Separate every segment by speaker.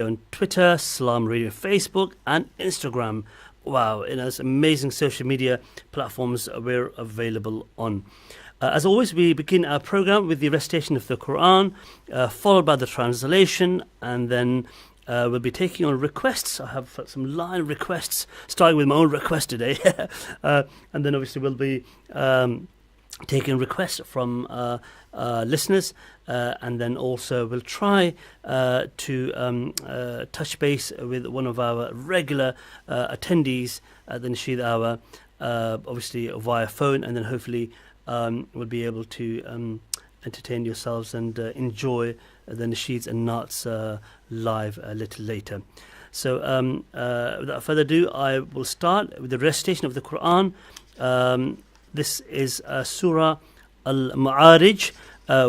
Speaker 1: on Twitter, Salam Radio, Facebook, and Instagram. Wow, in those amazing social media platforms we're available on. As always, we begin our program with the recitation of the Quran, followed by the translation, and then we'll be taking on requests. I have some line requests, starting with my own request today. And then obviously we'll be taking requests from listeners, and then also we'll try to touch base with one of our regular attendees at the Nasheed Hour, obviously via phone, and then hopefully we'll be able to entertain yourselves and enjoy the Nasheeds and Naats live a little later. So without further ado, I will start with the recitation of the Quran. This is Surah Al-Ma'arij,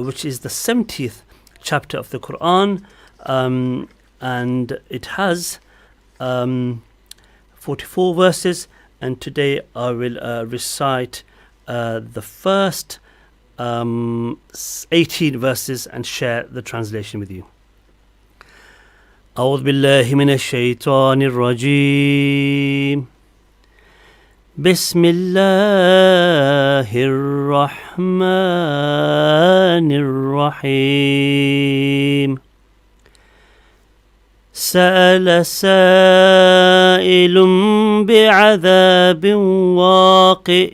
Speaker 1: which is the 70th chapter of the Quran, and it has 44 verses, and today I will recite the first 18 verses and share the translation with you. أعوذ بالله من الشيطان الرجيم بسم الله الرحمن الرحيم سأل سائل بعذاب واقع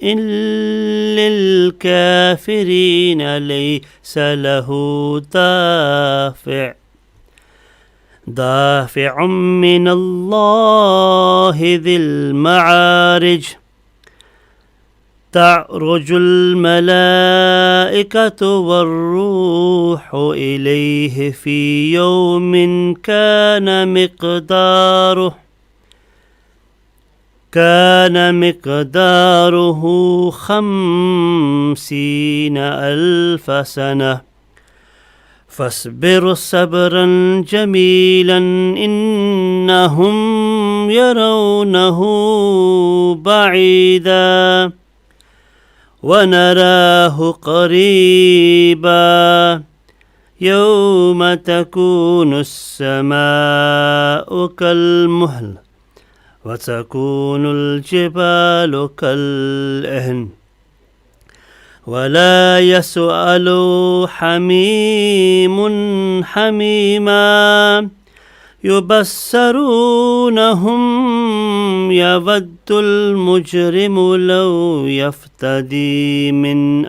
Speaker 1: للكافرين ليس له دافع من الله ذي المعارج تعرج الملائكة والروح إليه في يوم كان مقداره 50,000 سنة فاصبر صبرا جميلا إنهم يرونه بعيدا ونراه قريبا يوم تكون السماء كالمهل وتكون الجبال كالعهن ولا يسأل حميم حميما يبصرونهم يود المجرم لو يفتدي من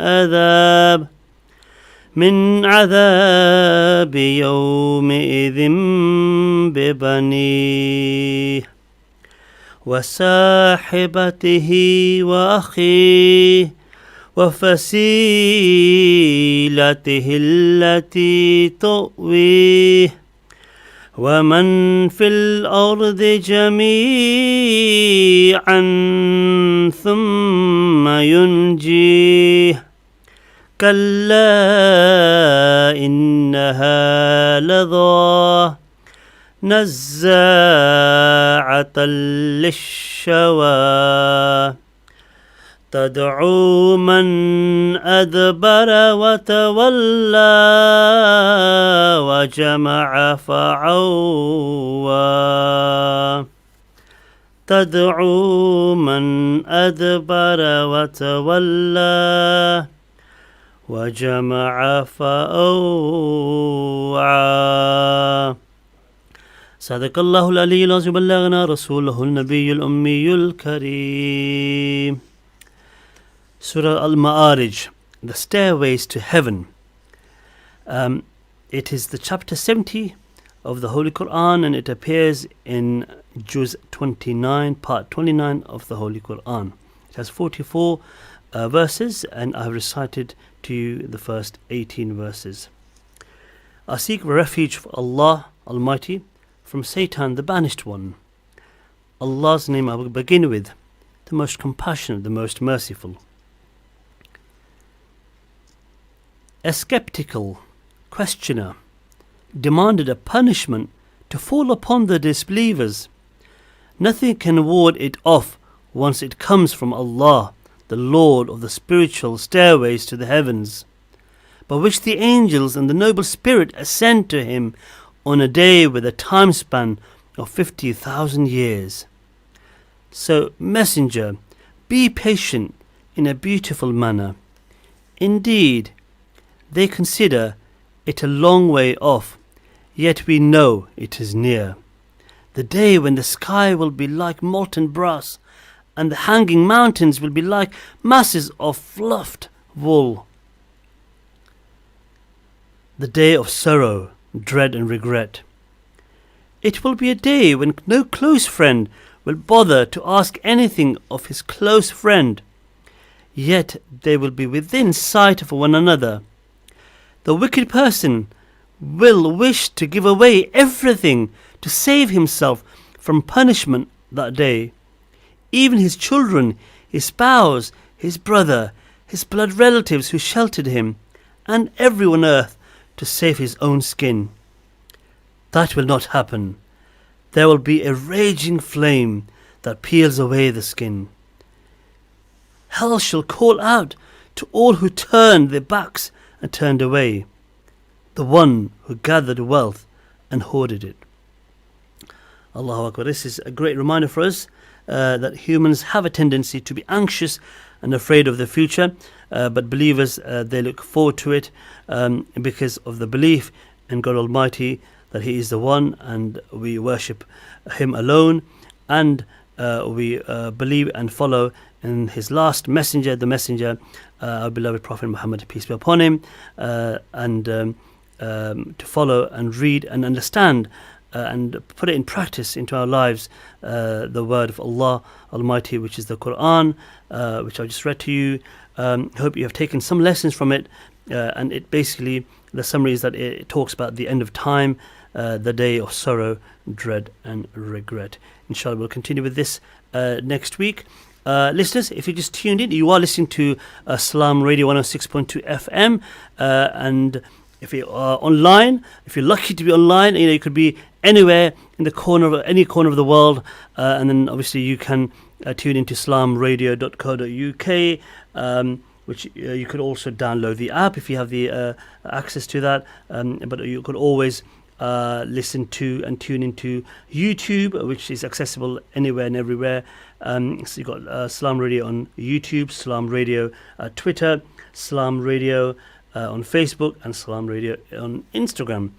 Speaker 1: عذاب يومئذ ببنيه وصاحبته وأخيه وفصيلته التي تؤويه ومن في الأرض جميعا ثم ينجيه كلا إنها لظى نزاعة للشوى تدعو من أدبر وتولى وجمع فعوى تدعو من أدبر وتولى وجمع فأوعى صدق الله العلي العظيم بلغنا رسوله النبي الأمي الكريم. Surah Al-Ma'arij, the Stairways to Heaven. It is the chapter 70 of the Holy Quran, and it appears in Juz 29, part 29 of the Holy Quran. It has 44 verses, and I have recited to you the first 18 verses. I seek refuge for Allah Almighty from Satan, the banished one. Allah's name I will begin with, the most compassionate, the most merciful. A skeptical questioner demanded a punishment to fall upon the disbelievers. Nothing can ward it off once it comes from Allah, the Lord of the spiritual stairways to the heavens, by which the angels and the noble spirit ascend to Him on a day with a time span of 50,000 years. So, Messenger, be patient in a beautiful manner. Indeed, they consider it a long way off, yet we know it is near. The day when the sky will be like molten brass, and the hanging mountains will be like masses of fluffed wool. The day of sorrow, dread and regret. It will be a day when no close friend will bother to ask anything of his close friend, yet they will be within sight of one another. The wicked person will wish to give away everything to save himself from punishment that day. Even his children, his spouse, his brother, his blood relatives who sheltered him, and everyone on earth to save his own skin. That will not happen. There will be a raging flame that peels away the skin. Hell shall call out to all who turned their backs and turned away, the one who gathered wealth and hoarded it. Allahu Akbar. This is a great reminder for us that humans have a tendency to be anxious and afraid of the future, but believers, they look forward to it because of the belief in God Almighty, that He is the one and we worship Him alone, and we believe and follow in His last messenger, the messenger, our beloved Prophet Muhammad, peace be upon him, and to follow and read and understand and put it in practice into our lives, the word of Allah Almighty, which is the Quran, which I just read to you. Hope you have taken some lessons from it, and it basically, the summary is that it talks about the end of time, the day of sorrow, dread and regret. Inshallah, we'll continue with this next week. Listeners, if you just tuned in, you are listening to Salam Radio 106.2 FM, and if you are online, if you're lucky to be online, you could be anywhere in the corner of any corner of the world, and then obviously you can tune into islamradio.co.uk, which you could also download the app if you have the access to that, but you could always listen to and tune into YouTube, which is accessible anywhere and everywhere. So you've got Salam Radio on YouTube, Salam Radio Twitter, Salam Radio on Facebook, and Salam Radio on Instagram.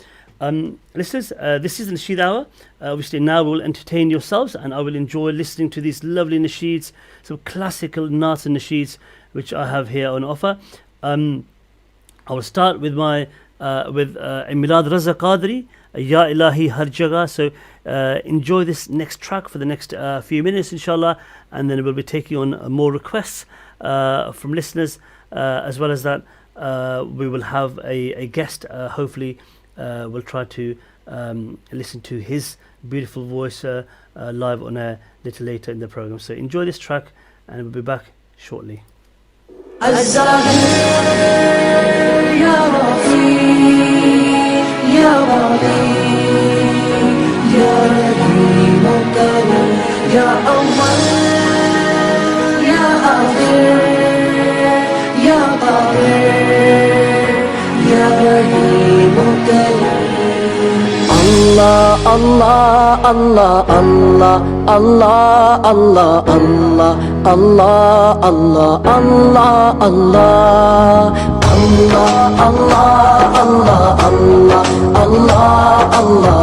Speaker 1: Listeners, this is the Nasheed Hour. Obviously now we will entertain yourselves, and I will enjoy listening to these lovely nasheeds, some classical naats and nasheeds which I have here on offer. I will start with my with a Milad Raza Qadri, Ya Ilahi Har Jagah. So enjoy this next track for the next few minutes, inshallah, and then we'll be taking on more requests from listeners, as well as that we will have a guest. Hopefully we'll try to listen to his beautiful voice live on air a little later in the program. So enjoy this track, and we'll be back shortly.
Speaker 2: Allah, Allah, Allah, Allah, Allah, Allah, Allah, Allah, Allah, Allah, Allah, Allah, Allah, Allah, Allah, Allah,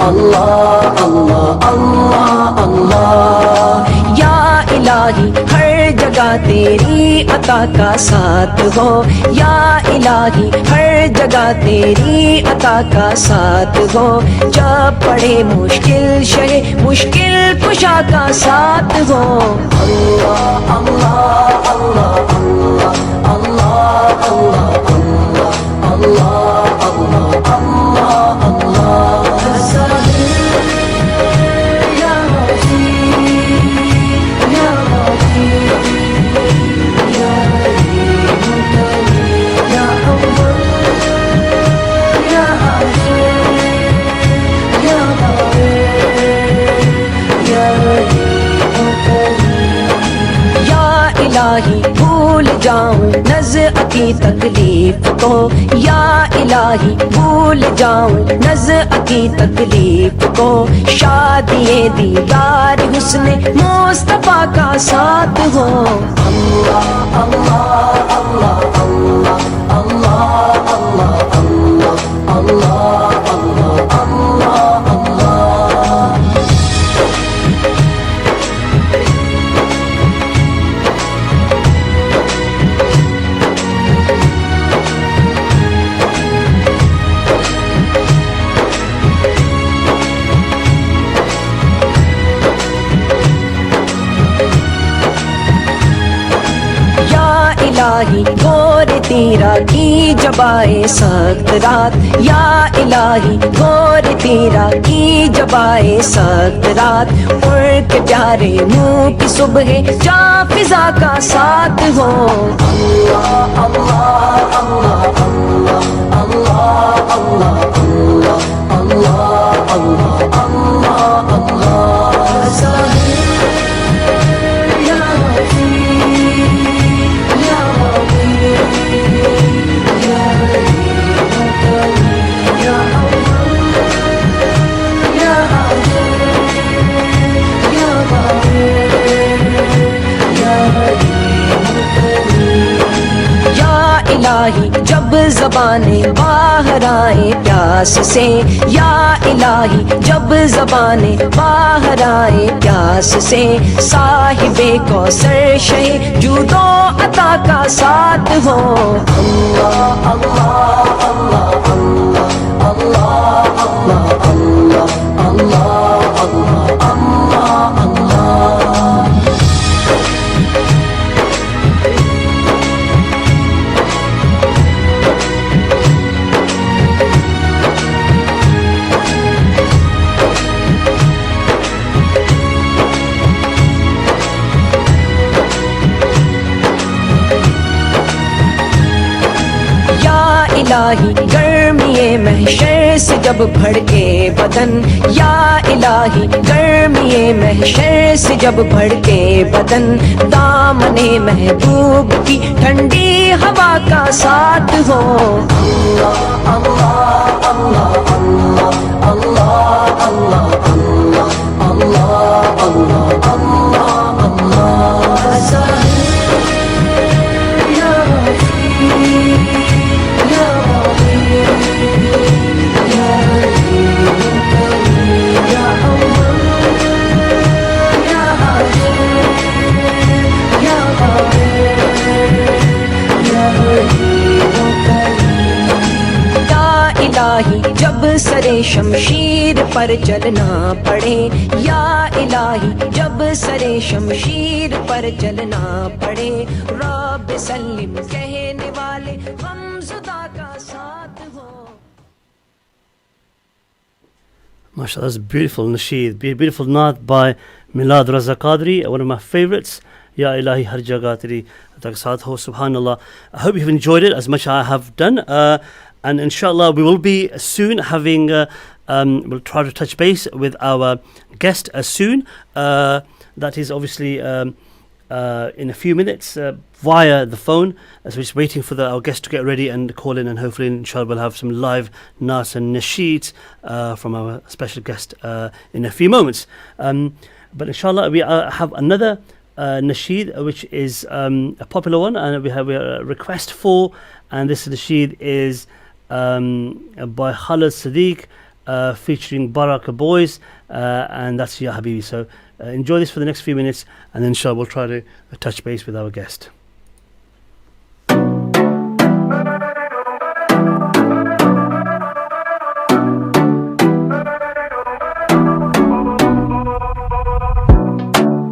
Speaker 2: Allah, Allah, Allah, Allah. Ya Ilahi, हर जगह तेरी अता का साथ हो, या इलाही हर जगह तेरी अता का साथ हो, जब पड़े मुश्किल शहे मुश्किल कुशा का साथ हो। अल्लाह अल्लाह अल्लाह अल्लाह अल्लाह अल्लाह अल्लाह अल्लाह अल्लाह अल्लाह। इलाही भूल जाऊं नज़ کی تکلیف کو، یا الہی بھول جاؤں نزع کی تکلیف کو، شادی دیدار حسن مصطفیٰ کا ساتھ ہو۔ اللہ اللہ اللہ اللہ اللہ اللہ اللہ اللہ اللہ اللہ۔ الہی گور تیرا کی جب آئے سخت رات، یا الہی گور تیرا کی جب آئے سخت رات، ان کے پیارے منہ کی صبح جا فضا کا ساتھ ہو۔ اللہ اللہ اللہ اللہ اللہ اللہ اللہ اللہ اللہ اللہ۔ الہی جب زبانیں باہر آئیں پیاس سے، یا الہی جب زبانیں باہر آئیں پیاس سے، صاحب کوثر شہ جود و عطا کا ساتھ ہو۔ اللہ اللہ اللہ اللہ اللہ اللہ اللہ اللہ اللہ اللہ۔ الہی گرمی محشر سے جب بھڑکے بدن، یا الہی گرمی محشر سے جب بھڑکے بدن، دامن محبوب کی ٹھنڈی ہوا کا ساتھ ہو۔ اللہ اللہ اللہ اللہ اللہ اللہ اللہ اللہ اللہ اللہ اللہ۔ الہی جب سرے شمشیر پر چلنا پڑے، یا الہی جب سرے شمشیر پر چلنا پڑے، رب سلم کہنے والے غم زدہ کا ساتھ ہو۔
Speaker 1: MashaAllah, that's beautiful Nasheed, beautiful naat by Milad Raza Qadri, one of my favorites. Ya Ilahi har jagah teri tak saath ho, subhanallah. I hope you've enjoyed it as much as I have done, and inshallah we will be soon having we'll try to touch base with our guest soon, that is obviously in a few minutes via the phone, as we're just waiting for our guest to get ready and call in, and hopefully inshallah we'll have some live nas and nasheeds from our special guest in a few moments, but inshallah we have another nasheed which is a popular one, and we have a request for, and this nasheed is by Khalid Sadiq, featuring Baraka Boys, and that's Ya Habibi. So enjoy this for the next few minutes, and then inshallah we'll try to touch base with our guest.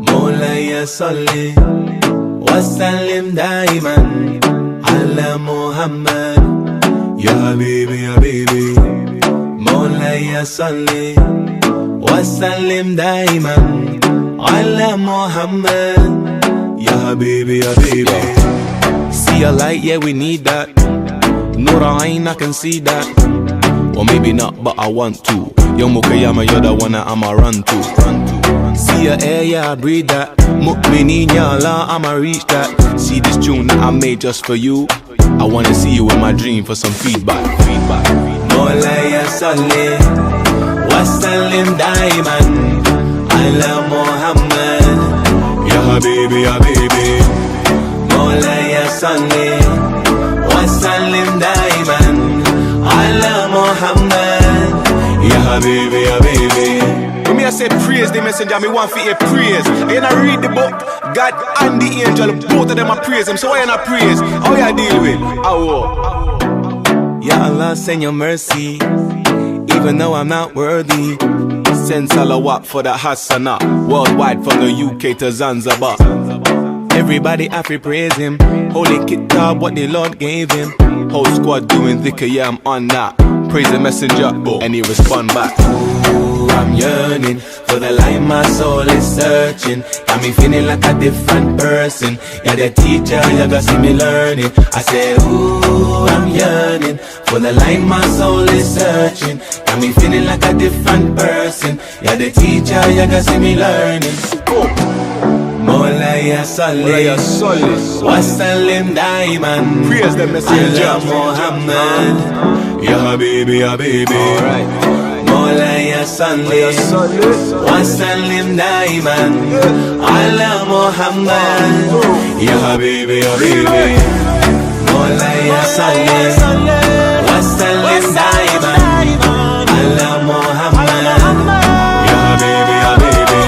Speaker 3: مولاي صلي وسلم دائما على محمد يا حبيبي يا حبيبي. مولاي صلي وسلم دائما على محمد يا حبيبي يا حبيبي. See a light, yeah, we need that. Nur Ain, I can see that. Or maybe not, but I want to. Yo Mukayama, you're the one that I'ma run to. See your air, yeah, I breathe that. Mu'mineen, ya Allah, I'ma reach that. See this tune that I made just for you. I wanna see you in my dream for some feedback. Mola salli wa sallim daiman ala Muhammad ya habibi ya habibi. Mola salli wa sallim daiman ala Muhammad ya habibi ya habibi. When me I say praise the messenger, me want to hear praise. And I read the book, God and the angel, both of them are praise him. So why you not praise? How you deal with? Ya Allah, send your mercy, even though I'm not worthy. Send salawat for the Hassana, worldwide from the UK to Zanzibar. Everybody have to praise him. Holy kitab, what the Lord gave him. Whole squad doing dhikr, yeah, I'm on that. Praise the messenger, and he respond back. Ooh, I'm yearning for the light my soul is searching. Got me feeling like a different person. Yeah, the teacher, you gotta see me learning. I say, ooh, I'm yearning for the light my soul is searching. Got me feeling like a different person. Yeah, the teacher, you gotta see me learning. Mola salli wa sallim daiman praise the messenger ala Muhammad ya habibi ya habibi. Mola salli wa sallim daiman ala Muhammad ya habibi ya habibi. Mola salli wa sallim daiman ala Muhammad ya habibi ya habibi.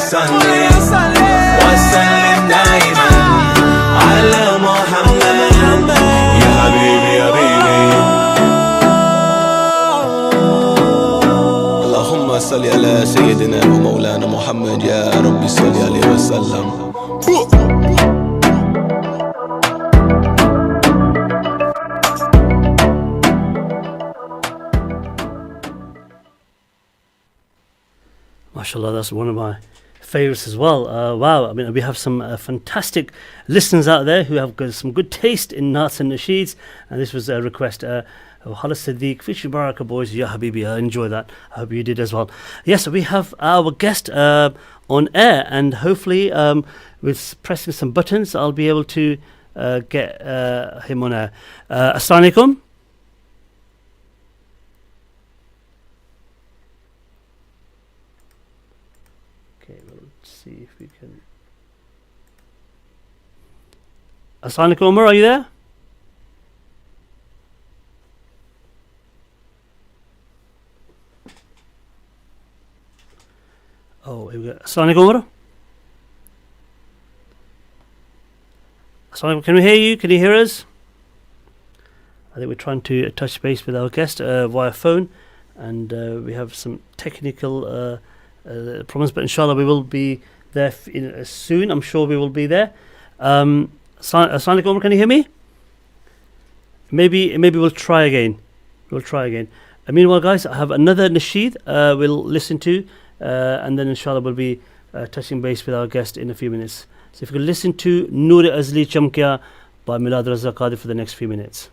Speaker 3: Salli wa sallim daiman ala Muhammad ya habibi ya habibi. Allahumma salli ala sayyidina wa maulana Muhammad ya Rabbi salli alayhi wa sallam.
Speaker 1: MashaAllah, that's one of my favorites as well. Wow, I mean, we have some fantastic listeners out there who have got some good taste in Naats and Nasheeds, and this was a request. Hala Siddiq, Fish Baraka boys, Ya Habibi, I enjoy that. I hope you did as well. Yes, we have our guest on air, and hopefully with pressing some buttons, I'll be able to get him on air. Assalamu alaikum. See if we can. Assalamu alaikum, Umar, are you there? Oh, here we go. Assalamu alaikum, Umar. Assalamu alaikum, can we hear you? Can you hear us? I think we're trying to touch base with our guest via phone, and we have some technical problems, but inshallah we will be there soon. I'm sure we will be there. Assalamu alaikum, can you hear me? Maybe we'll try again. Meanwhile, guys, I have another nasheed we'll listen to, and then inshallah we'll be touching base with our guest in a few minutes. So if you could listen to Noor Azli Chamkya by Milad Raza Qadir for the next few minutes.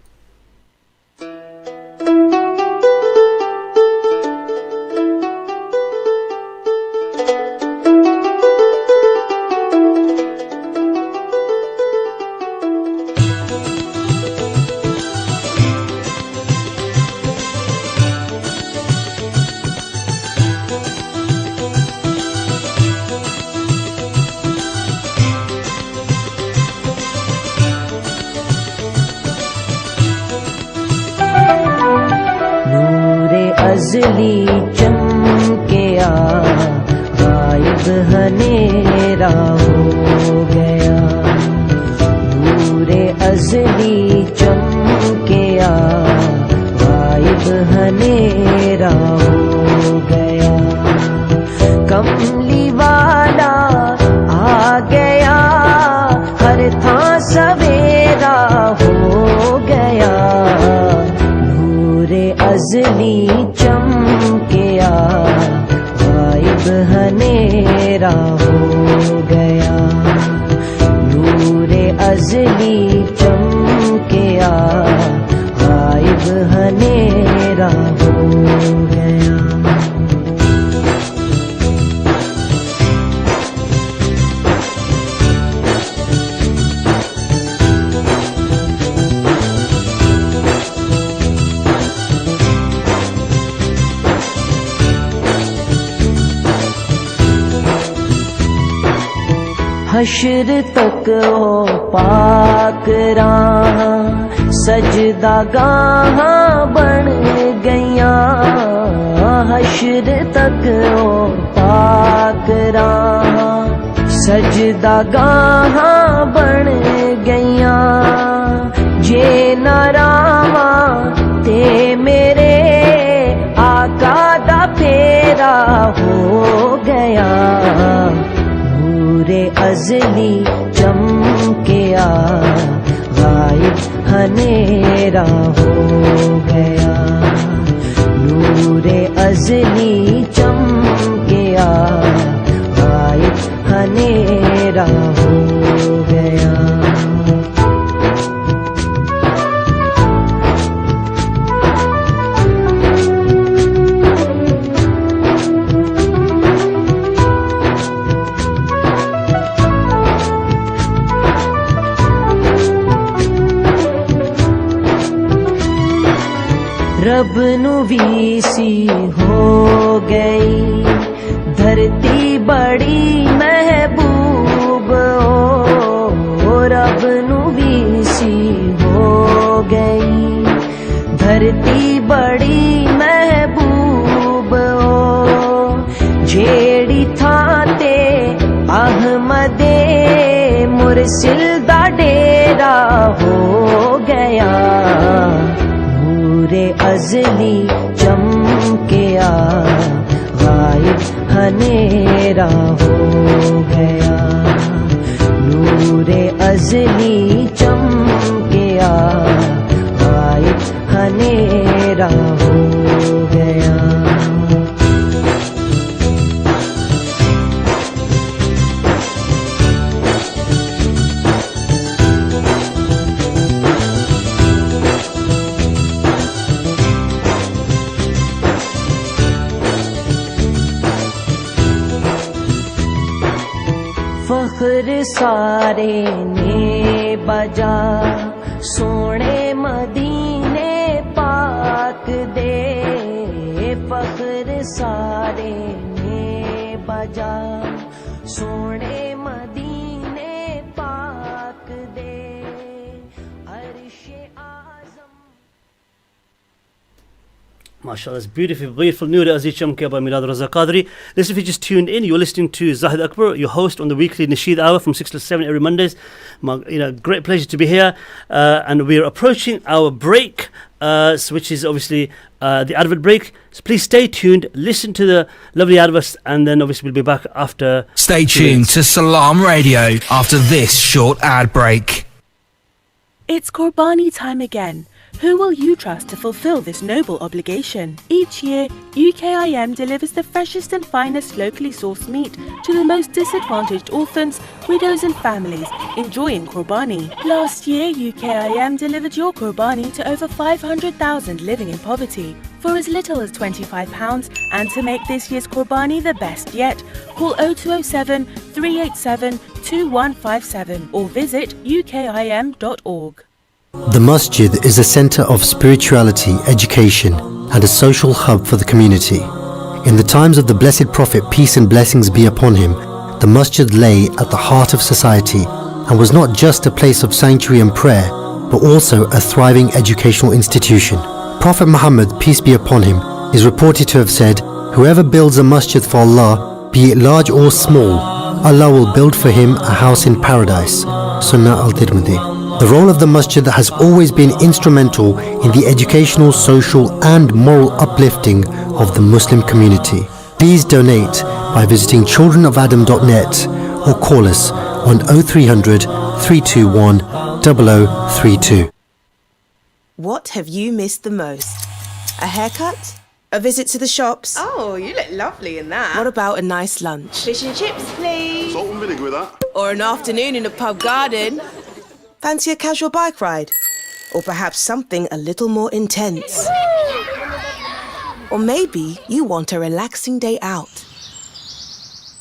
Speaker 2: अजली चमकिया गायब हनेरा हो गया नूरे अजली चमकिया गायब हनेरा हो गया कमली वाला आ गया हर था सवेरा हो गया नूरे अजली चमकिया गायब हनेरा हो गया नूरे अजली चमकिया गायब हनेरा हो गया حشر تک ہو پاک راہ سجدہ گاہاں بن گئیاں حشر تک ہو پاک راہ سجدہ گاہاں بن گئیاں جے ناراواں تے میرے آقا دا پھیرا ہو گیا نور ازلی چمکیا غائب ہنیرا ہو گیا نور ازلی چمکیا غائب ہنیرا ہو گیا رب نو وی سی ہو گئی دھرتی بڑی محبوب او رب نو وی سی ہو گئی دھرتی بڑی محبوب او جیڑی تھاں تے احمد مرسل دا ڈیرا ہو گیا ازلی چمکیا غائب ہنیرا ہو گیا نور ازلی چمکیا غائب ہنیرا ہو گیا فخر سارے نے بجا سونے مدینے پاک دے فخر سارے نے بجا سونے مدینے پاک دے عرش اعظم.
Speaker 1: MashaAllah, it's beautiful Noor Aziz Chamkia by Milad Raza Qadri. Listen, if you just tuned in, you're listening to Zahid Akbar, your host on the weekly Nasheed Hour from 6 to 7 every Mondays. Great pleasure to be here. And we're approaching our break, which is obviously the advert break. So please stay tuned, listen to the lovely adverts, and then obviously we'll be back after.
Speaker 4: Stay tuned to Salam Radio after this short ad break.
Speaker 5: It's Qurbani time again. Who will you trust to fulfill this noble obligation? Each year, UKIM delivers the freshest and finest locally sourced meat to the most disadvantaged orphans, widows and families enjoying Qurbani. Last year, UKIM delivered your Qurbani to over 500,000 living in poverty for as little as £25. And to make this year's Qurbani the best yet, call 0207 387 2157 or visit ukim.org.
Speaker 6: The masjid is a center of spirituality, education, and a social hub for the community. In the times of the Blessed Prophet, peace and blessings be upon him, the masjid lay at the heart of society and was not just a place of sanctuary and prayer, but also a thriving educational institution. Prophet Muhammad, peace be upon him, is reported to have said, "Whoever builds a masjid for Allah, be it large or small, Allah will build for him a house in paradise." Sunnah al-Tirmidhi. The role of the masjid has always been instrumental in the educational, social and moral uplifting of the Muslim community. Please donate by visiting childrenofadam.net or call us on 0300 321 0032.
Speaker 7: What have you missed the most? A haircut? A visit to the shops?
Speaker 8: Oh, you look lovely in that.
Speaker 7: What about a nice lunch?
Speaker 8: Fish and chips, please.
Speaker 9: Salt and vinegar with that.
Speaker 7: Or an afternoon in a pub garden? Fancy a casual bike ride? Or perhaps something a little more intense? Or maybe you want a relaxing day out.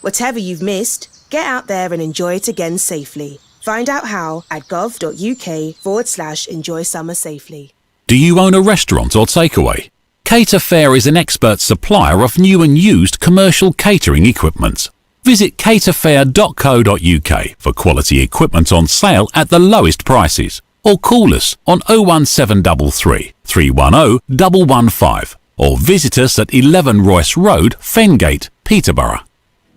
Speaker 7: Whatever you've missed, get out there and enjoy it again safely. Find out how at gov.uk/enjoy summer safely.
Speaker 10: Do you own a restaurant or takeaway? Cater Fair is an expert supplier of new and used commercial catering equipment. Visit caterfair.co.uk for quality equipment on sale at the lowest prices. Or call us on 01733 310 115 or visit us at 11 Royce Road, Fengate, Peterborough.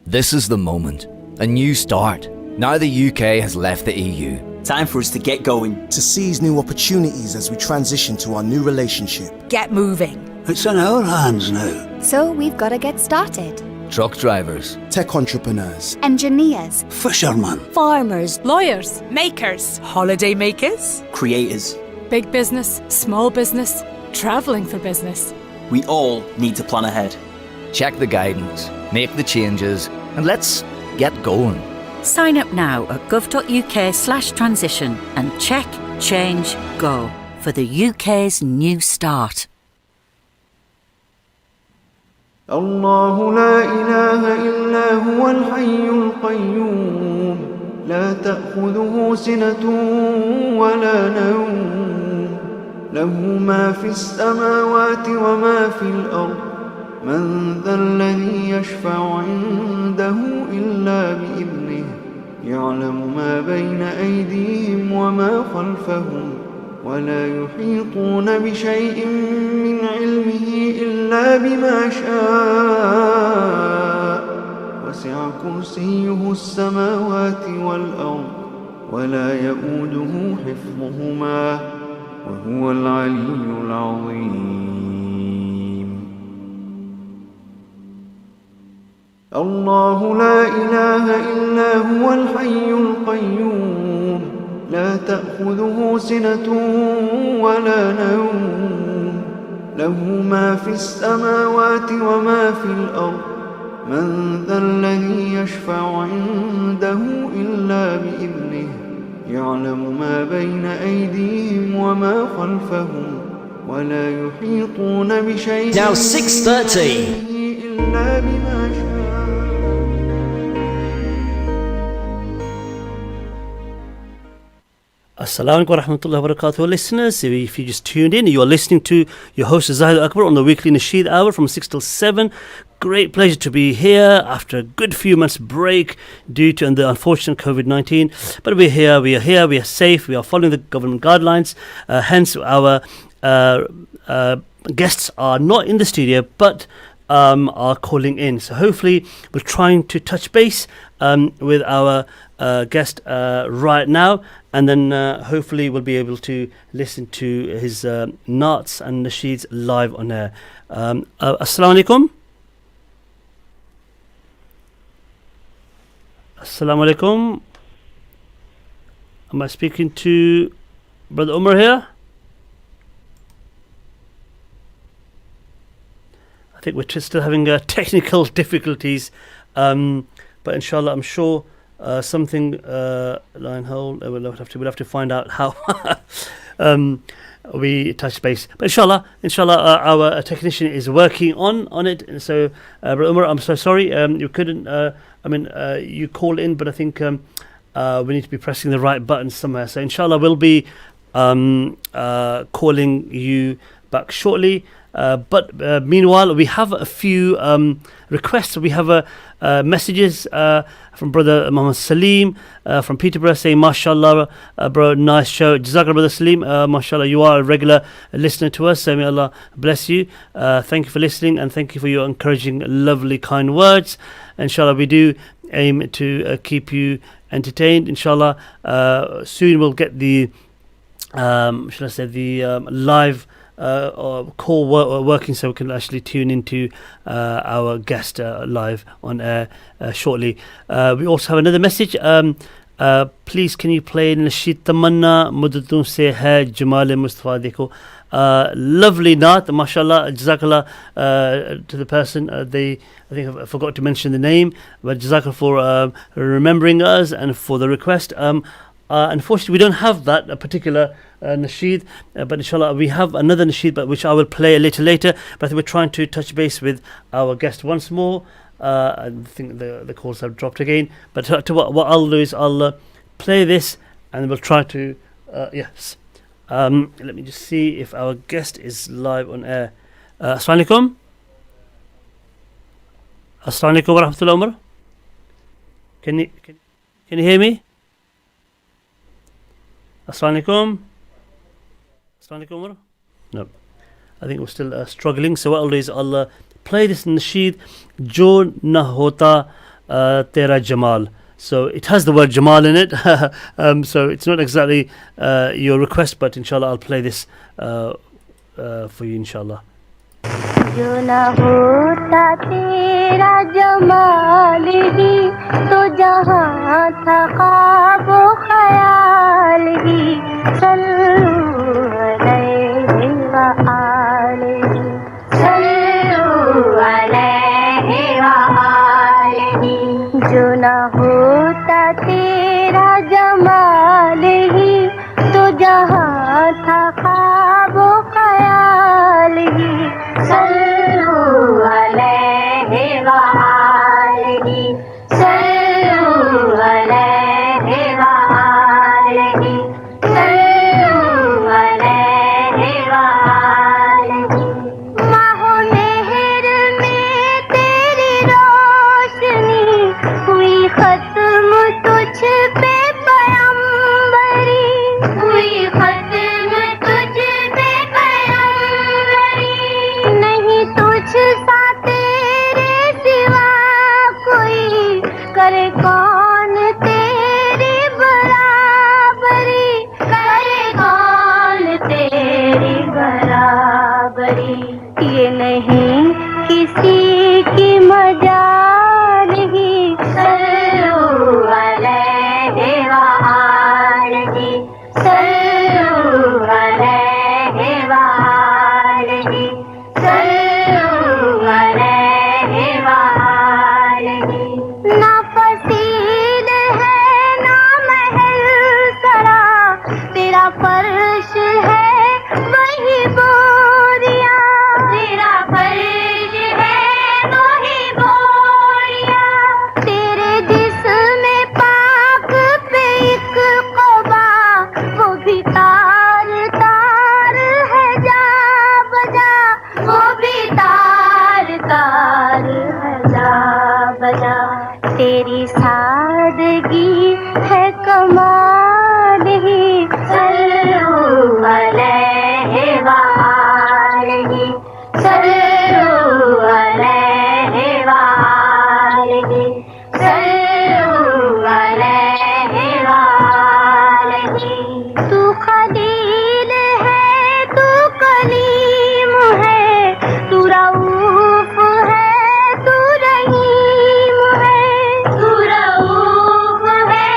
Speaker 9: This is the moment. A new start. Now the UK has left the EU.
Speaker 11: Time for us to get going.
Speaker 12: To seize new opportunities as we transition to our new relationship.
Speaker 13: Get moving.
Speaker 14: It's in our hands now.
Speaker 15: So we've got to get started.
Speaker 9: Truck drivers.
Speaker 12: Tech entrepreneurs.
Speaker 15: Engineers.
Speaker 14: Fishermen.
Speaker 15: Farmers.
Speaker 13: Lawyers. Makers. Holiday makers.
Speaker 8: Creators.
Speaker 16: Big business. Small business. Travelling for business.
Speaker 11: We all need to plan ahead.
Speaker 9: Check the guidance. Make the changes. And let's get going.
Speaker 17: Sign up now at gov.uk/transition and check, change, go for the UK's new start.
Speaker 18: الله لا إله إلا هو الحي القيوم لا تأخذه سنة ولا نوم له ما في السماوات وما في الأرض من ذا الذي يشفع عنده إلا بإذنه يعلم ما بين أيديهم وما خلفهم ولا يحيطون بشيء من علمه إلا بما شاء وسع كرسيه السماوات والأرض ولا يؤوده حفظهما وهو العلي العظيم الله لا إله إلا هو الحي القيوم لا تأخذه سنة ولا نوم له ما في السماوات وما في الأرض من ذا الذي يشفع عنده إلا بإذنه يعلم ما بين أيديهم وما خلفهم ولا يحيطون بشيء
Speaker 11: Now 6:30
Speaker 18: إلا بما شاء.
Speaker 1: Assalamu alaikum wa rahmatullahi wa barakatuh, listeners. If you just tuned in, you are listening to your host Zahid Akbar on the weekly Nasheed Hour from 6 till 7. Great pleasure to be here after a good few months break due to the unfortunate COVID-19. But we are safe, we are following the government guidelines. Hence our guests are not in the studio but are calling in. So hopefully we're trying to touch base with our guest right now, and then hopefully we'll be able to listen to his Naats and Nasheeds live on air. Assalamu alaikum. Assalamu alaikum. Am I speaking to Brother Umar here? I think we're still having technical difficulties, but inshallah I'm sure something line hold. We'll have to find out how we touch base. But inshallah, our technician is working on it. And so, Brother Umar, I'm so sorry you couldn't. You called in, but I think we need to be pressing the right button somewhere. So inshallah, we'll be calling you back shortly. But meanwhile, we have a few requests. We have messages from Brother Muhammad Salim from Peterborough saying, MashaAllah, bro, nice show. Jazakallah, Brother Salim. MashaAllah, you are a regular listener to us. So may Allah bless you. Thank you for listening and thank you for your encouraging, lovely, kind words. Inshallah, we do aim to keep you entertained. Inshallah, soon we'll get the, live call working so we can actually tune into our guest live on air shortly. We also have another message. Please can you play Nasheed Tamanna Muddetun Se Hai Jamal Mustafa Dekho. Lovely naat, mashallah, jazakallah to the person. I think I forgot to mention the name, but jazakallah for remembering us and for the request. Unfortunately, we don't have that particular Nasheed, but inshallah we have another Nasheed, but which I will play a little later. But I think we're trying to touch base with our guest once more. I think the calls have dropped again. But to what I'll do is I'll play this, and we'll try to yes. Let me just see if our guest is live on air. Assalamu alaikum. Assalamu alaikum wa rahmatullahi wa barakatuh. Can you hear me? Assalamu alaikum. Assalamu alaikum, Umar? No. I think we're still struggling. So what I'll do is I'll play this Nasheed, Jo Na Hota Tera Jamal. So it has the word Jamal in it. So it's not exactly your request, but inshallah I'll play this for you, inshallah.
Speaker 19: जो ना होता तेरा जमाल ही तो जहाँ था ख्वाब व ख्याल ही सल्लु अलैहि व आलिही सल्लु अलैहि व आलिही जो ना होता तेरा जमाल ही तो जहाँ था ख्वाब व ख्याल ही सल्लु अलैहि व आलिही सल्लु अलैहि व आलिही सल्लु अलैहि व आलिही माहो मेहर में तेरी रोशनी हुई खत्म तुझ पे पैगंबरी हुई खत्म तुझ पे पैगंबरी नहीं तुझ सा तेरे सिवा कोई करे कौन तेरी बराबरी करे कौन तेरी बराबरी ये नहीं किसी की मजाल ही सल्लु अलैहि व आलिही सल्लु अलैहि व आलिही सल्लु अलैहि व आलिही ना फसील है ना महल सरा तेरा फर्श है वही बोरिया तेरा फर्श है वही बोरिया तेरे जिस्म पाक पे एक क़बा वो भी तार तार है जा बजा वो भी तार तार है जा बजा तेरी सादगी है कमाल ही सल्लु अलैहि व आलिही सल्लु अलैहि व आलिही सल्लु अलैहि व आलिही तू खलील है तू कलीम है तू रऊफ है तू रहीम है तू रऊफ है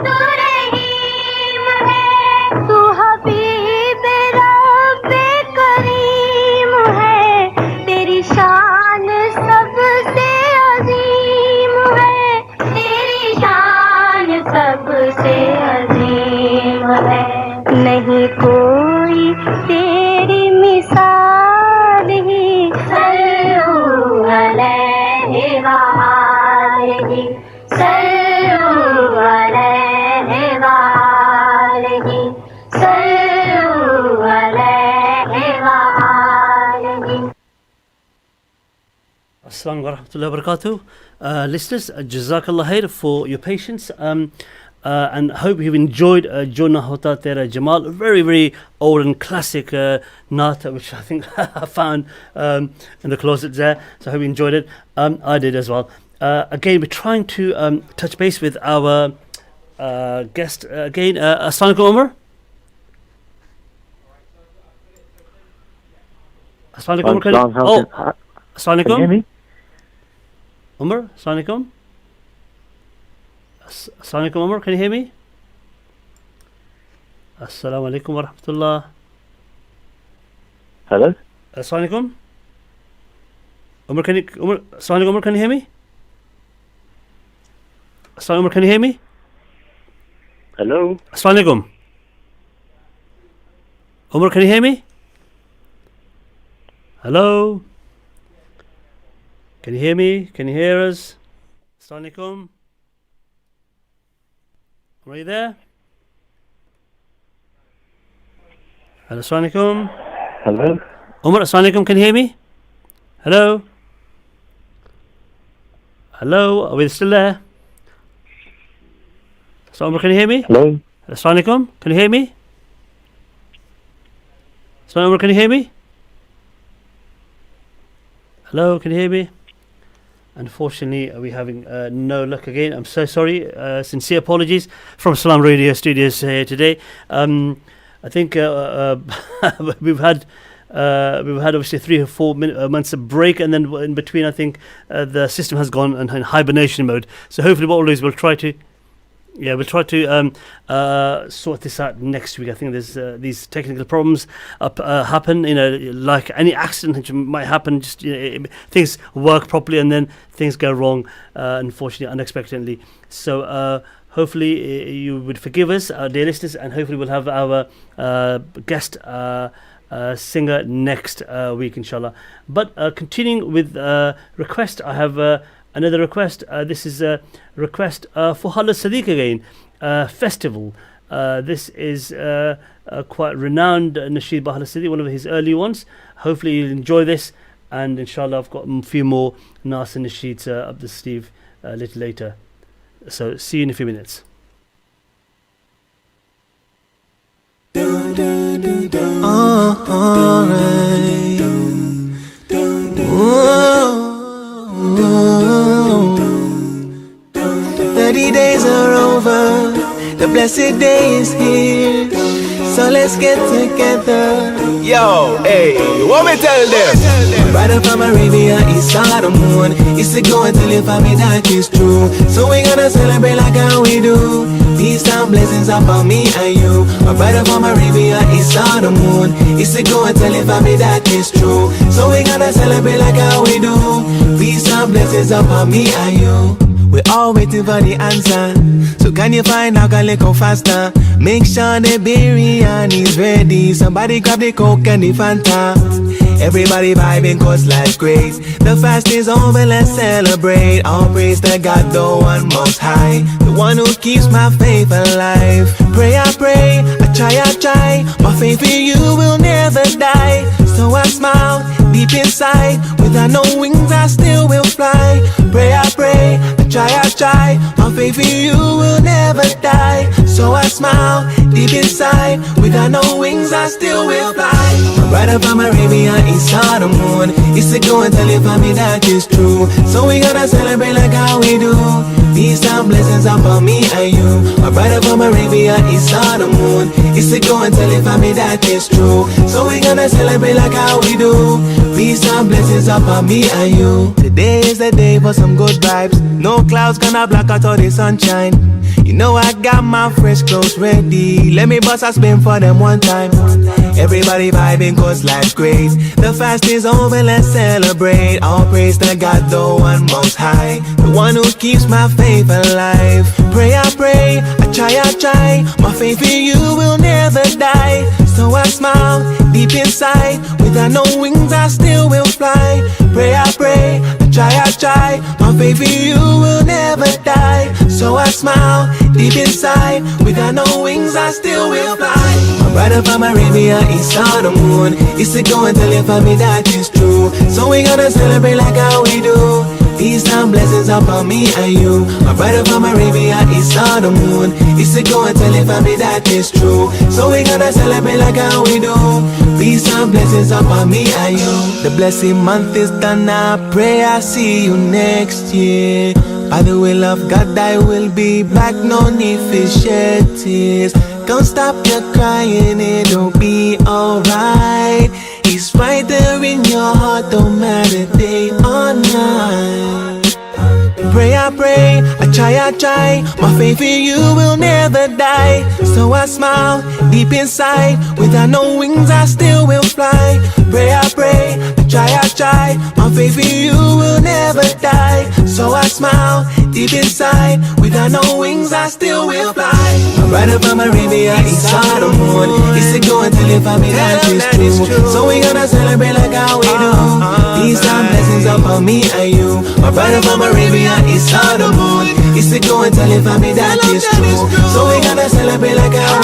Speaker 19: तू रहीम है तू हबीब रब्बे करीम है तेरी शान सबसे अजीम है तेरी शान सबसे अजीम है नहीं कोई तेरी मिसाल ही सल्लु अलैहि व आलिही सल्लु अलैहि व आलिही सल्लु अलैहि व आलिही
Speaker 1: Assalamu alaikum wa rahmatullahi wa barakatuh. Listeners, Jazakallah khair for your patience. And hope you've enjoyed Jo Na Hota Tera Jamal, a very, very old and classic nata, which I think I found in the closet there. So I hope you enjoyed it. I did as well. Again, we're trying to touch base with our guest again. Assalamu alaikum, Umar. Assalamu alaikum. Oh, assalamu alaikum. Can you hear me? Umar, assalamu alaikum. Assalamu alaikum, Umar. Can you hear me? Assalamu alaikum wa rahmatullah.
Speaker 20: Hello?
Speaker 1: Assalamu alaikum. Umar, assalamu alaikum, Umar, can you hear me? Assalamu alaikum, can you hear me?
Speaker 20: Hello?
Speaker 1: Assalamu alaikum. Umar, can you hear me? Hello? Can you hear me? Can you hear us? Assalamu alaikum. Are you there? Hello, assalamu alaikum.
Speaker 20: Hello?
Speaker 1: Umar, assalamu alaikum, can you hear me? Hello? Hello, are we still there? Assalamu alaikum, can you hear me?
Speaker 20: Hello?
Speaker 1: Assalamu alaikum, can you hear me? Assalamu alaikum, can you hear me? Hello, can you hear me? Unfortunately, we're having no luck again. I'm so sorry. Sincere apologies from Salam Radio Studios here today. I think we've had obviously 3 or 4 months of break, and then in between, I think the system has gone in hibernation mode. So hopefully, what we'll do is we'll try to sort this out next week. I think there's these technical problems happen, like any accident which might happen. Just things work properly and then things go wrong, unfortunately, unexpectedly. So hopefully you would forgive us, our dear listeners, and hopefully we'll have our guest singer next week, inshallah. But continuing with request, I have another request. This is a request for Hala Sadiq again, festival. This is quite renowned Nasheed by Hala Sadiq, one of his early ones. Hopefully you'll enjoy this, and inshallah I've got a few more Nas and Nasheeds up the sleeve a little later. So see you in a few minutes.
Speaker 3: Days are over, the blessed day is here, so let's get together. Yo, hey, what me tell them? Brother from Arabia, he saw the moon. He said go and tell your family that is true. So we gonna celebrate like how we do. Peace and blessings upon me and you. My brother from Arabia, he saw the moon. He said go and tell your family that is true. So we gonna celebrate like how we do. Peace and blessings upon me and you. We're all waiting for the answer. So can you find out a little faster? Make sure the biryani's ready. Somebody grab the Coke and the Fanta. Everybody vibing cause life's great. The fast is over, let's celebrate. All praise to God, the one most high, the one who keeps my faith alive. Pray, I pray, I try. My faith in you will never die. So I smile deep inside. Without no wings I still will fly. Pray, I pray, I try. My faith in you will never die. So I smile deep inside. Without no wings I still will fly. My brother from Arabia, he saw the moon. He said go and tell your family that is true. So we gonna celebrate like how we do. Peace and blessings upon me and you. My brother from Arabia, he saw the moon. He said go and tell your family that is true. So we gonna celebrate like how we do. Peace and blessings upon me and you. Today is the day for some good vibes. No clouds gonna block out all the sunshine. You know I got my fresh clothes ready. Let me bust a spin for them one time. Everybody vibing cause life's great. The fast is over, let's celebrate. All praise to God, the one most high, the one who keeps my faith alive. Pray, I try. My faith in you will never die. So I smile deep inside. Without no wings I still will fly. Pray, I try. My faith in you will never die. So I smile deep inside. Without no wings I still will fly. My brother from Arabia, he saw the moon. He said go and tell your family that is true. So we gonna celebrate like how we do. Peace and blessings upon me and you. My brother from Arabia, he saw the moon. He said go and tell your family that is true. So we gonna celebrate like how we do. Peace and blessings upon me and you. The blessing month is done, I pray I see you next year. By the will of God I will be back, no need for shed tears. Don't stop your crying, it'll be alright. He's right there in your heart, don't matter day or night. Pray, I try. My faith in you will never die. So I smile deep inside. Without no wings I still will fly. Pray, I try. My faith in you will never die. So I smile deep inside. Without no wings I still will fly. My brother from Arabia, he saw the moon. He said go and tell your family that is true. So we gonna celebrate like how we do. Peace and blessings upon me and you. My brother from Arabia, he saw the moon. He said go and tell your family that is true. So we gonna celebrate like how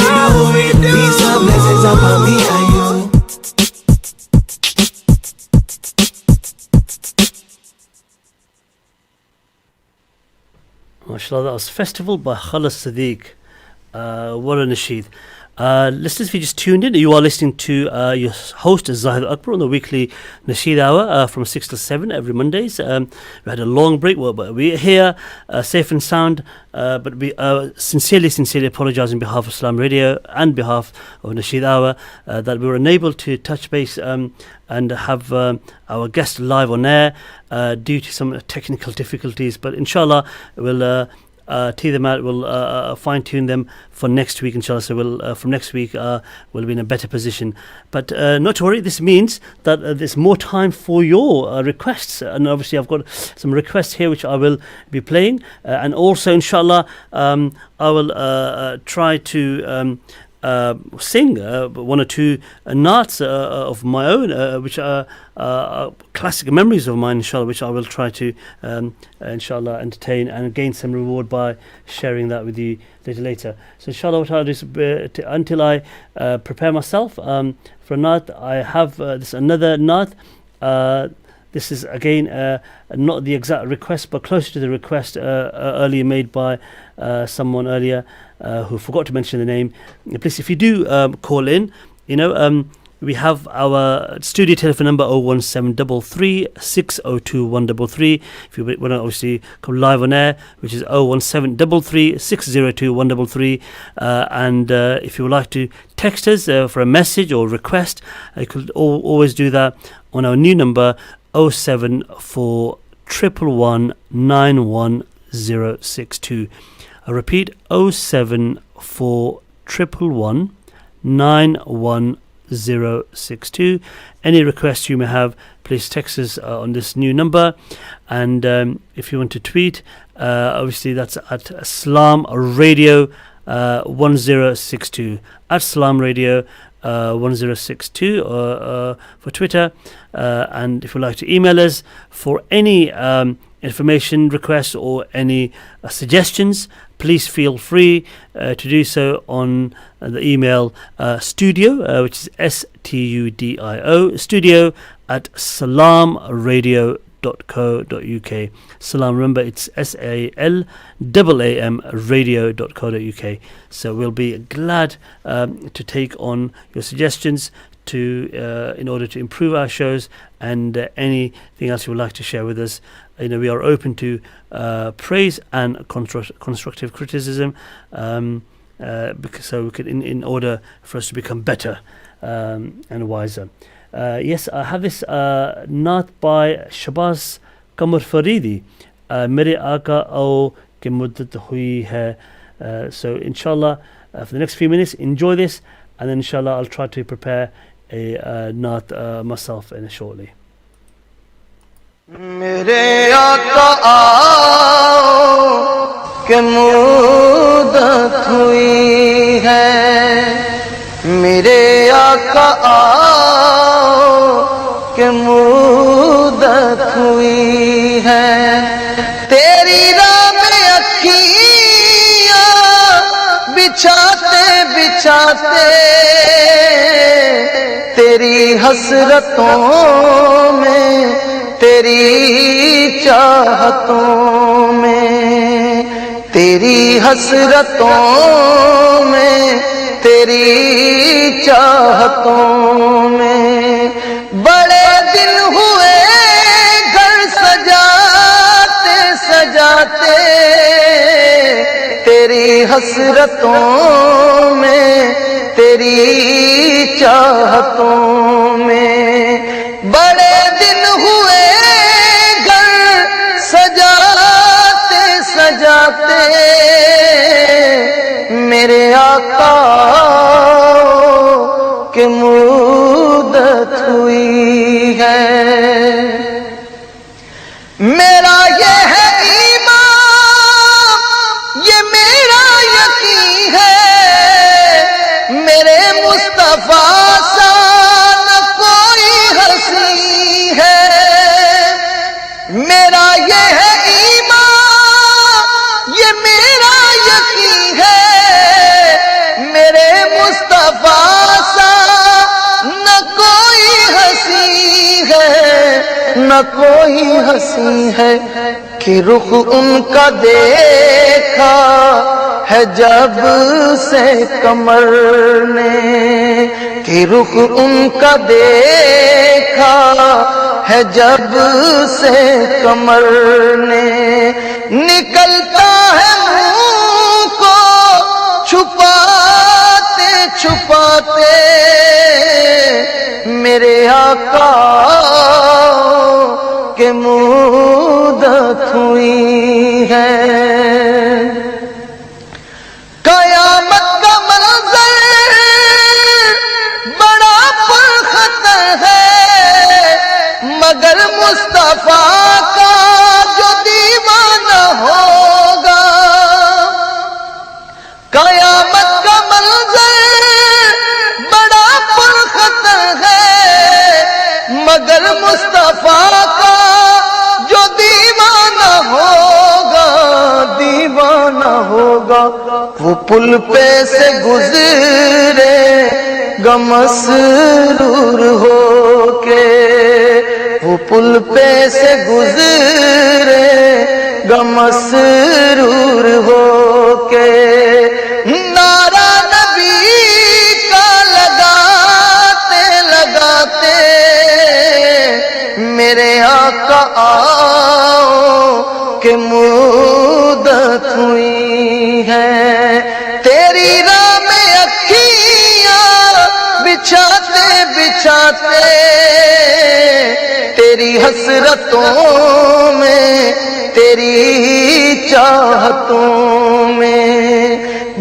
Speaker 3: we do. Peace and blessings upon me and you.
Speaker 1: MashaAllah, that was Festival by Hala Sadiq. What a nasheed. Listeners, if you just tuned in, you are listening to your host Zahid Akbar on the weekly Nasheed Hour from 6 to 7 every Mondays. We had a long break, but we're here safe and sound. But we sincerely apologise on behalf of Islam Radio and behalf of Nasheed Hour that we were unable to touch base and have our guest live on air due to some technical difficulties. But inshallah, we'll tee them out. We'll fine tune them for next week, inshallah. So we'll from next week we'll be in a better position. But not to worry. This means that there's more time for your requests, and obviously I've got some requests here which I will be playing, and also inshallah I will try to sing one or two naats of my own, which are classic memories of mine, inshallah, which I will try to inshallah entertain and gain some reward by sharing that with you later. So inshallah what I'll do is until I prepare myself for a naat, I have this another naat. This is again not the exact request, but closer to the request earlier made by someone earlier who forgot to mention the name. Please, if you do call in, we have our studio telephone number 01733 602 133. If you want to obviously come live on air, which is 01733 602 133. And if you would like to text us for a message or request, you could always do that on our new number 074 111 91062. I repeat, 074 111 91062. Any requests you may have, please text us on this new number. And if you want to tweet, obviously that's at Islam Radio 1062, at Islam Radio 1062 for Twitter. And if you'd like to email us for any information requests or any suggestions, please feel free to do so on the email studio, which is STUDIO, studio at salamradio.co.uk. Salam, remember it's SALAM radio.co.uk. So we'll be glad to take on your suggestions to in order to improve our shows, and anything else you would like to share with us. We are open to praise and constructive criticism, because so we could, in order for us to become better and wiser. Yes, I have this naat by Shabaz Kamar Faridi, Mere Aaka Ao Ke Muddat Hui Hai. So inshallah, for the next few minutes, enjoy this, and then inshallah I'll try to prepare a naat myself shortly.
Speaker 18: मेरे आका आओ के मुद्दत हुई है, मेरे आका आओ के मुद्दत हुई है, तेरी राह में अखियाँ बिछाते बिछाते तेरी हसरतों में, तेरी चाहतों में, तेरी हसरतों में, तेरी चाहतों में, बड़े दिन हुए घर सजाते सजाते तेरी हसरतों में, तेरी चाहतों में, बड़े दिन हुए सजाते मेरे आका के मुद्दत हुई है, मेरा ये है ईमान, ये मेरा यकीन है, मेरे मुस्तफा सा न कोई हसी है, मेरा ये है न कोई हंसी है कि रुख उनका देखा ہے جب سے قمر نے کہ رخ ان کا دیکھا ہے جب سے قمر نے نکلتا ہے منہ کو چھپاتے چھپاتے میرے آقا کہ مدت ہوئی ہے قیامت کا منظر بڑا پرخطر ہے مگر مصطفیٰ کا جو دیوانہ ہوگا قیامت کا منظر بڑا پرخطر ہے مگر مصطفیٰ کا جو دیوانہ ہوگا دیوانہ ہوگا وہ پل پہ سے گزرے گا مسرور ہو کے وہ پل پہ سے گزرے گا مسرور ہو کے نعرہ نبی کا لگاتے لگاتے میرے آقا آؤ کہ مدت ہوئی ہے تیری راہ میں اکھیاں بچھاتے بچھاتے تیری حسرتوں میں تیری چاہتوں میں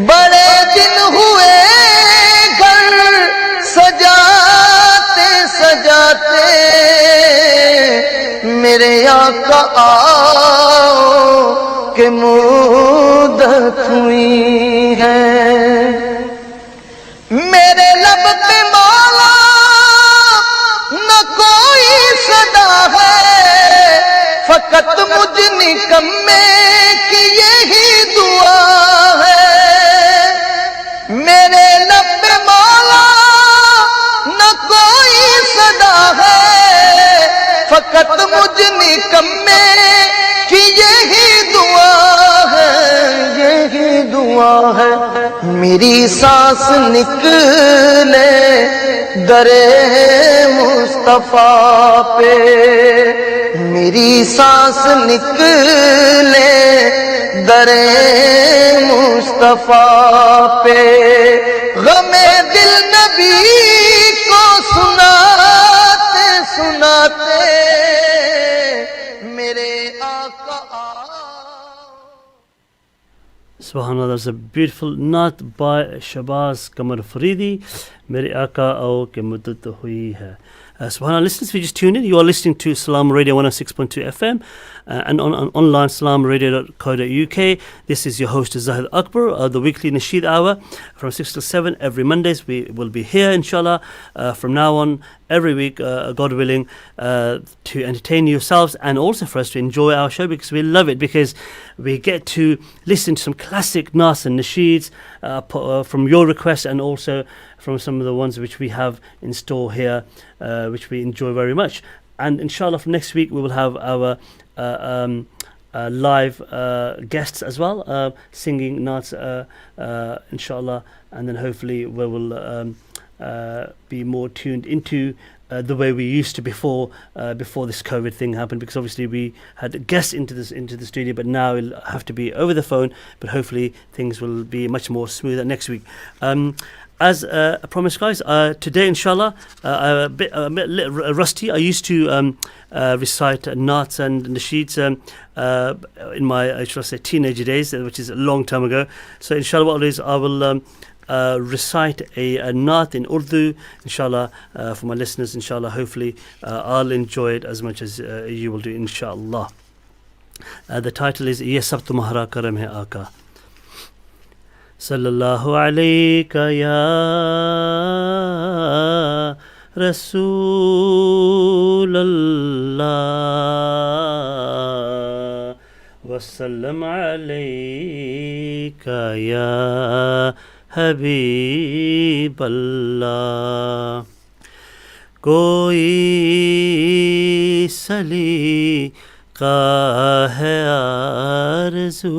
Speaker 18: بڑے دن ہوئے گھر سجاتے سجاتے میرے آقا آؤ کہ مدت ہوئی ہے میرے لب پہ مولا نہ کوئی صدا ہے فقط مجھ نکمے کی یہی دعا ہے میرے لب پہ مولا نہ کوئی صدا ہے فقط مجھ نکمے کی یہی دعا ہے یہی دعا ہے میری سانس نکلے در مصطفیٰ پہ میری سانس نکلے در مصطفیٰ پہ غم دل نبی کو سناتے سناتے میرے آقا
Speaker 1: Subhanallah, that's a beautiful naat by Shabaz Qamar Faridi. Mere Aaka Ao Ke Muddat Hui Hai. Subhanallah, listeners, if you just tune in, you are listening to Salam Radio 106.2 FM and on online salamradio.co.uk. This is your host Zahid Akbar, the weekly Nasheed Hour from 6 to 7 every Mondays. We will be here, inshallah, from now on, every week, God willing, to entertain yourselves and also for us to enjoy our show because we love it, because we get to listen to some classic Nas and Nasheeds from your requests and also from some of the ones which we have in store here, which we enjoy very much. And inshallah, from next week, we will have our live guests as well, singing Nats, inshallah, and then hopefully we will be more tuned into the way we used to before this COVID thing happened, because obviously we had guests into the studio, but now it'll have to be over the phone. But hopefully things will be much more smoother next week. As promised, guys, today, inshallah, I'm a bit rusty. I used to recite Naats and Nasheeds in my, should I say, teenage days, which is a long time ago. So, inshallah, what I'll do is I will recite a Naat in Urdu, inshallah, for my listeners, inshallah. Hopefully, I'll enjoy it as much as you will do, inshallah. The title is Ye Sab Tumhara Karam Hai Aaka. Sallallahu alayka ya Rasulallah wa sallam alayka ya Habiballah. Koi सलीका है आरज़ू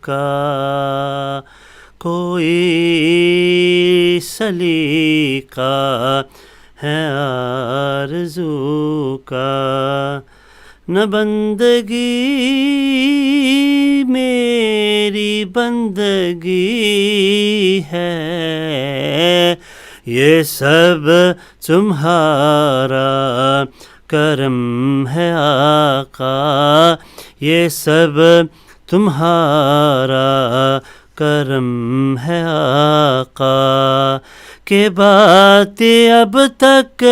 Speaker 1: का کوئی سلیقہ ہے آرزو کا نہ بندگی میری بندگی ہے یہ سب تمہارا کرم ہے آقا یہ سب تمہارا کرم ہے آقا کہ باتیں اب تک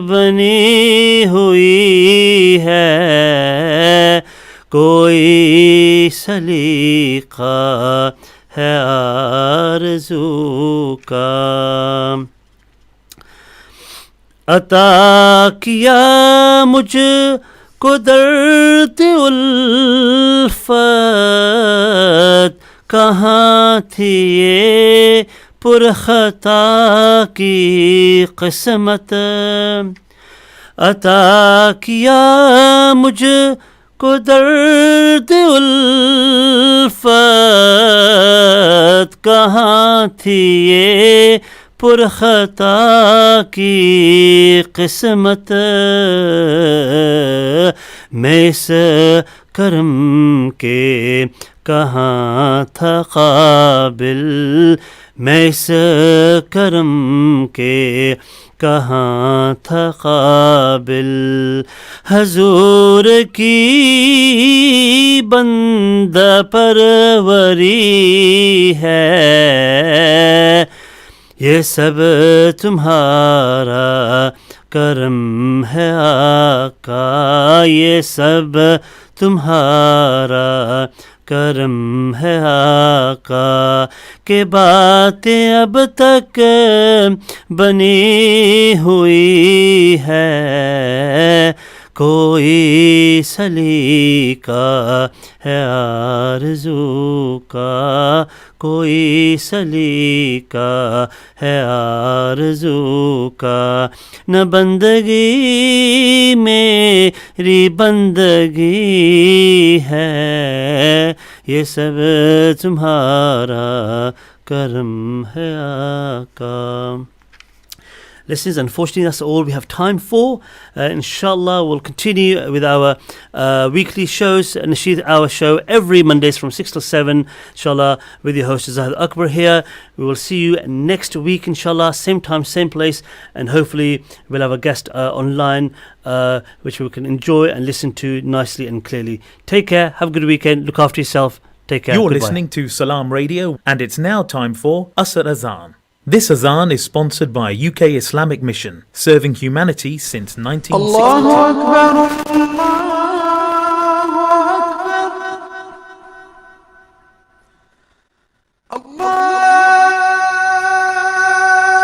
Speaker 1: بنی ہوئی ہے کوئی سلیقہ ہے آرزو کا عطا کیا مجھ کو درد الفت کہاں تھی یہ پرخطا کی قسمت عطا کیا مجھ کو درد الفت کہاں تھی یہ پرخطا کی قسمت میں اس کرم کے کہاں تھا قابل میں اس کرم کے کہاں تھا قابل حضور کی بندہ پروری ہے یہ سب تمہارا کرم ہے آقا یہ سب تمہارا کرم ہے آقا کہ باتیں اب تک بنی ہوئی ہے کوئی سلیقہ ہے آرزو کا کوئی سلیقہ ہے آرزو کا نہ بندگی میری بندگی ہے یہ سب تمہارا کرم ہے آقا. Listeners, unfortunately that's all we have time for. Inshallah we'll continue with our weekly shows, Nasheed Hour show every Mondays from 6 till 7, inshallah, with your host Zahid Akbar here. We will see you next week, inshallah, same time, same place, and hopefully we'll have a guest online which we can enjoy and listen to nicely and clearly. Take care, have a good weekend, look after yourself, take care.
Speaker 21: You're
Speaker 1: Goodbye.
Speaker 21: listening to Salam Radio, and it's now time for Asr Azan. This Azan is sponsored by UK Islamic Mission, serving humanity since 1960.
Speaker 18: Allahu Akbar, Allahu Akbar, Allah.